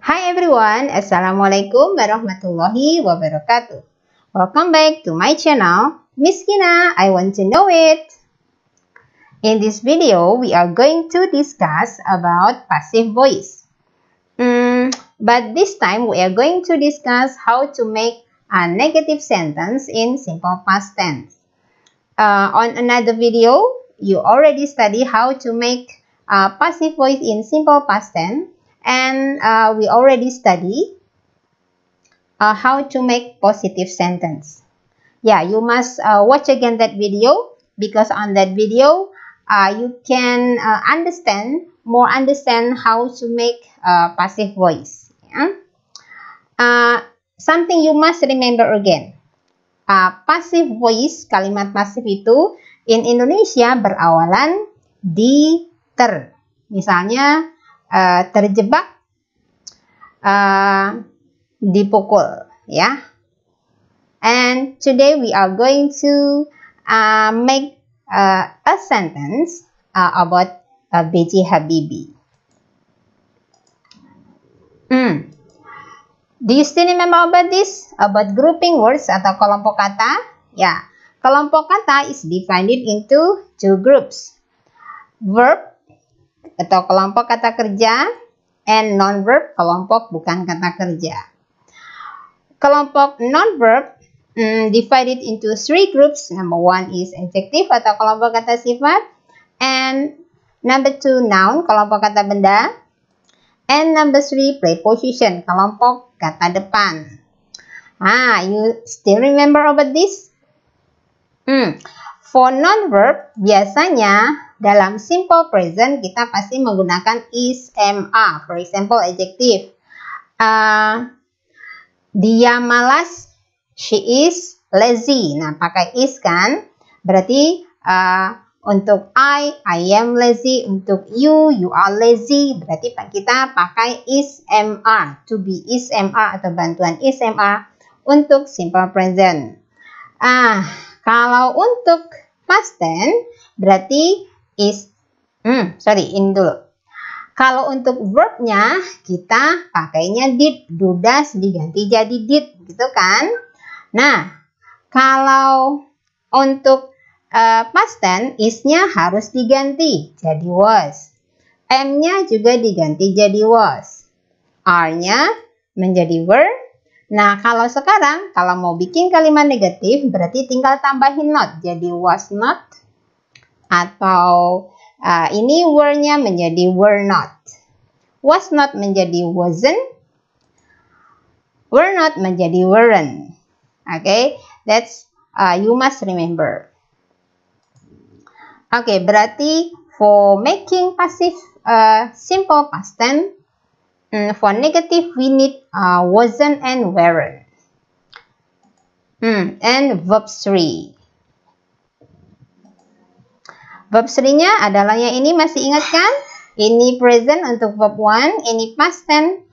Hi everyone, Assalamualaikum warahmatullahi wabarakatuh. Welcome back to my channel, Miss Kina, I want to know it. In this video, we are going to discuss about passive voice. But this time, we are going to discuss how to make a negative sentence in simple past tense. On another video, you already study how to make passive voice in simple past tense. And we already study how to make positive sentence. Yeah, you must watch again that video, because on that video you can understand how to make passive voice. Yeah? Something you must remember again. Passive voice, kalimat pasif itu in Indonesia berawalan di ter. Misalnya terjebak, dipukul, ya. And today we are going to make a sentence about B.J. Habibie. Do you still remember about this? About grouping words atau kelompok kata? Ya, kelompok kata is divided into two groups. Verb atau kelompok kata kerja, and non-verb, kelompok bukan kata kerja. Kelompok non-verb divided into three groups. Number one is adjective atau kelompok kata sifat, and number two noun, kelompok kata benda, and number three preposition, kelompok kata depan. You still remember about this? For non-verb, biasanya dalam simple present kita pasti menggunakan is, am, are. For example, adjective. Dia malas, she is lazy. Nah, pakai is kan? Berarti untuk I am lazy. Untuk you are lazy. Berarti kita pakai is, am, are. To be is, am, are atau bantuan is, am, are untuk simple present. Kalau untuk past tense berarti is, ini dulu. Kalau untuk verbnya kita pakainya did, do, does diganti jadi did, gitu kan? Nah, kalau untuk past tense is-nya harus diganti jadi was. M-nya juga diganti jadi was. R-nya menjadi were. Nah, kalau sekarang, kalau mau bikin kalimat negatif, berarti tinggal tambahin not. Jadi was not. Atau ini were-nya menjadi were not. Was not menjadi wasn't. Were not menjadi weren't. Okay, that's you must remember. Okay, berarti for making passive simple past tense, for negative we need wasn't and weren't. And verb 3. Verb 3-nya adalah yang ini, masih ingat kan? Ini present untuk verb 1, ini past tense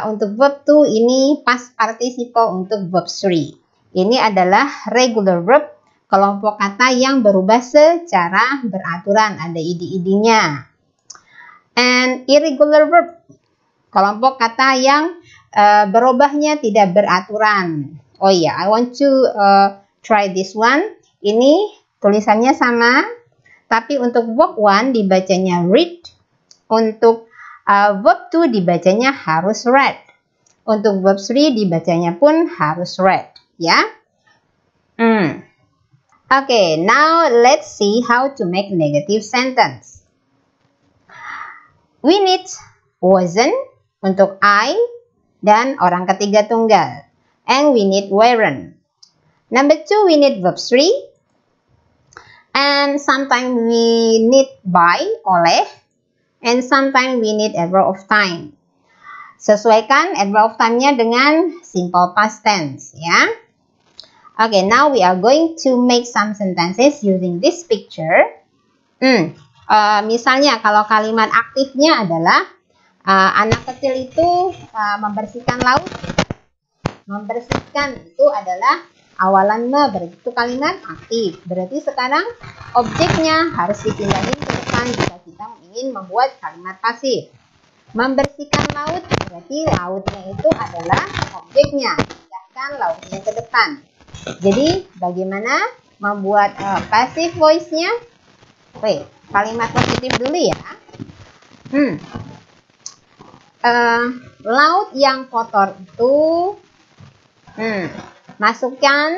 untuk verb 2, ini past participle untuk verb 3. Ini adalah regular verb, kelompok kata yang berubah secara beraturan, ada id-id-nya. And irregular verb, kelompok kata yang berubahnya tidak beraturan. Oh iya, I want to try this one. Ini tulisannya sama, tapi untuk verb 1 dibacanya read, untuk verb 2 dibacanya harus read, untuk verb 3 dibacanya pun harus read, ya. Okay, now let's see how to make negative sentence. We need wasn't untuk I dan orang ketiga tunggal. And we need weren't. Number 2, we need verb 3. And sometimes we need by, oleh. And sometimes we need adverb of time. Sesuaikan adverb of time-nya dengan simple past tense, ya. Okay, now we are going to make some sentences using this picture. Misalnya kalau kalimat aktifnya adalah anak kecil itu membersihkan laut. Membersihkan itu adalah awalan me, berarti itu kalimat aktif. Berarti sekarang objeknya harus dipindahin ke depan jika kita ingin membuat kalimat pasif. Membersihkan laut berarti lautnya itu adalah objeknya. Pindahkan lautnya ke depan. Jadi bagaimana membuat passive voice-nya? Oke, kalimat positif dulu ya. Laut yang kotor itu, masukkan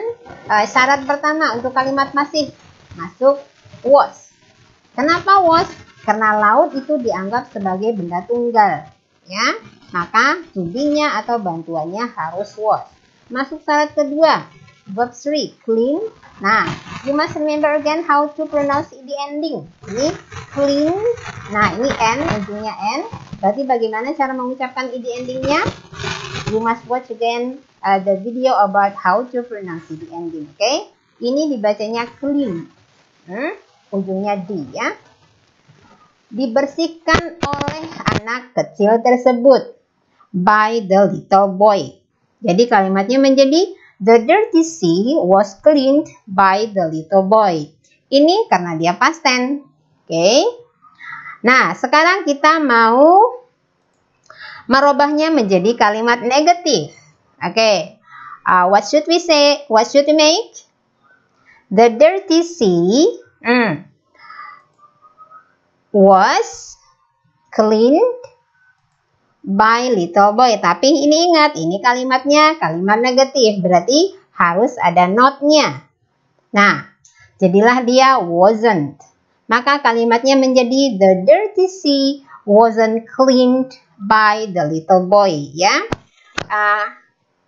syarat pertama untuk kalimat pasif. Masuk was. Kenapa was? Karena laut itu dianggap sebagai benda tunggal, ya. Maka to be-nya atau bantuannya harus was. Masuk syarat kedua, verb 3, clean. Nah, you must remember again how to pronounce the ending. Ini clean. Nah, ini n, ujungnya n. Berarti bagaimana cara mengucapkan id endingnya? You must watch again the video about how to pronounce the ending. Oke? Ini dibacanya clean. Ujungnya d, ya. Dibersihkan oleh anak kecil tersebut by the little boy. Jadi kalimatnya menjadi the dirty sea was cleaned by the little boy. Ini karena dia past tense. Oke. Nah, sekarang kita mau merubahnya menjadi kalimat negatif. Oke. What should we say? What should we make? The dirty sea was cleaned by little boy. Tapi ini ingat, ini kalimatnya kalimat negatif. Berarti harus ada not-nya. Nah, jadilah dia wasn't. Maka kalimatnya menjadi the dirty sea wasn't cleaned by the little boy. Ya,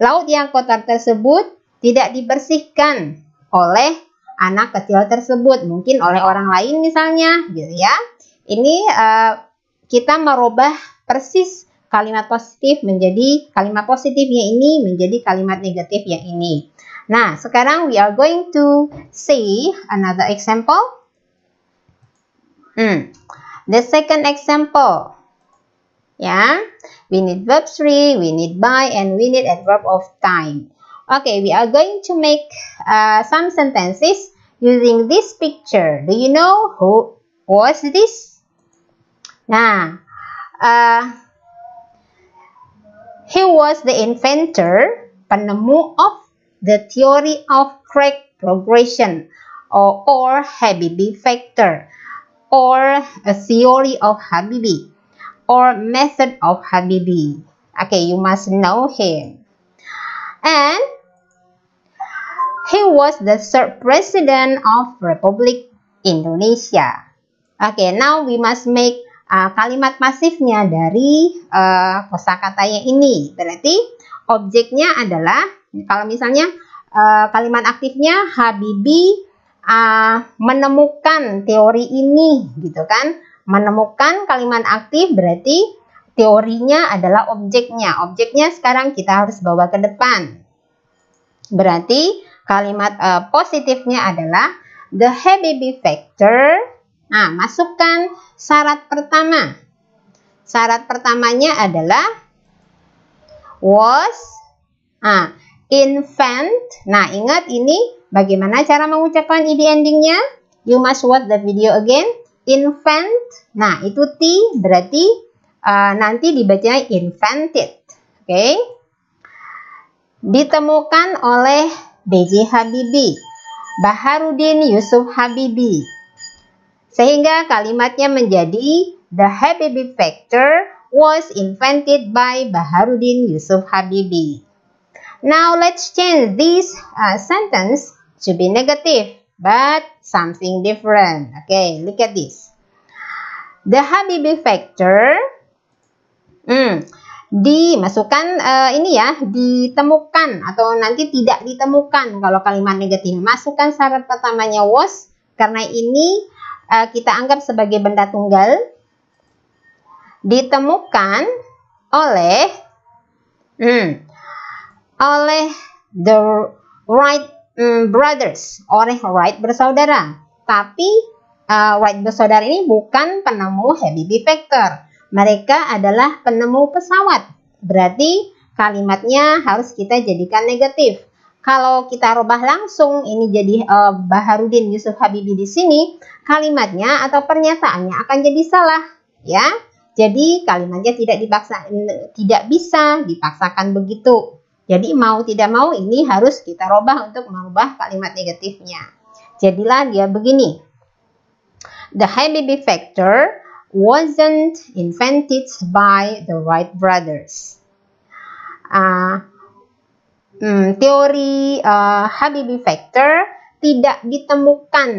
laut yang kotor tersebut tidak dibersihkan oleh anak kecil tersebut. Mungkin oleh orang lain misalnya, gitu ya. Ini kita merubah persis kalimat positif menjadi kalimat positifnya ini menjadi kalimat negatif yang ini. Nah, sekarang we are going to say another example. The second example. Ya, we need verb 3, we need by, and we need adverb of time. Okay, we are going to make some sentences using this picture. Do you know who was this? Nah, he was the inventor, penemu of the theory of crack progression or Habibi factor, or a theory of Habibi, or method of Habibi. Okay, you must know him. And he was the third president of Republic Indonesia. Okay, now we must make kalimat pasifnya dari kosakatanya ini. Berarti objeknya adalah, kalau misalnya kalimat aktifnya Habibi menemukan teori ini, gitu kan. Menemukan kalimat aktif berarti teorinya adalah objeknya. Objeknya sekarang kita harus bawa ke depan. Berarti kalimat positifnya adalah the Habibi factor. Nah, masukkan syarat pertama. Syarat pertamanya adalah was invent. Nah, ingat ini bagaimana cara mengucapkan id endingnya? You must watch the video again. Invent. Nah, itu T berarti nanti dibacanya invented. Oke. Ditemukan oleh B.J. Habibie, Baharudin Yusuf Habibie. Sehingga kalimatnya menjadi the Habibi factor was invented by Baharudin Yusuf Habibie. Now let's change this sentence to be negative, but something different. Okay, look at this. The Habibi factor, dimasukkan ini ya, ditemukan atau nanti tidak ditemukan kalau kalimat negatif. Masukkan syarat pertamanya was, karena ini kita anggap sebagai benda tunggal. Ditemukan oleh the Wright brothers, oleh Wright bersaudara. Tapi Wright bersaudara ini bukan penemu Habibi factor. Mereka adalah penemu pesawat. Berarti kalimatnya harus kita jadikan negatif. Kalau kita rubah langsung ini jadi Baharudin Yusuf Habibie di sini, kalimatnya atau pernyataannya akan jadi salah, ya. Jadi kalimatnya tidak bisa dipaksakan begitu. Jadi mau tidak mau ini harus kita robah untuk merubah kalimat negatifnya. Jadilah dia begini. The Habibi factor wasn't invented by the Wright brothers. Teori Habibi factor tidak ditemukan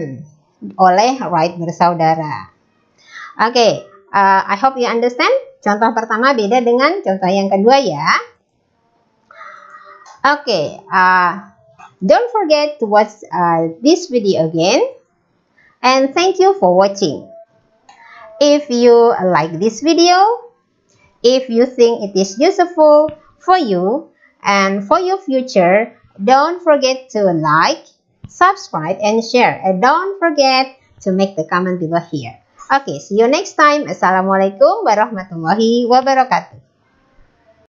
oleh Wright bersaudara. Oke, I hope you understand. Contoh pertama beda dengan contoh yang kedua ya. Oke, don't forget to watch this video again. And thank you for watching. If you like this video, if you think it is useful for you and for your future, don't forget to like, subscribe, and share. And don't forget to make the comment below here. Okay, see you next time. Assalamualaikum warahmatullahi wabarakatuh.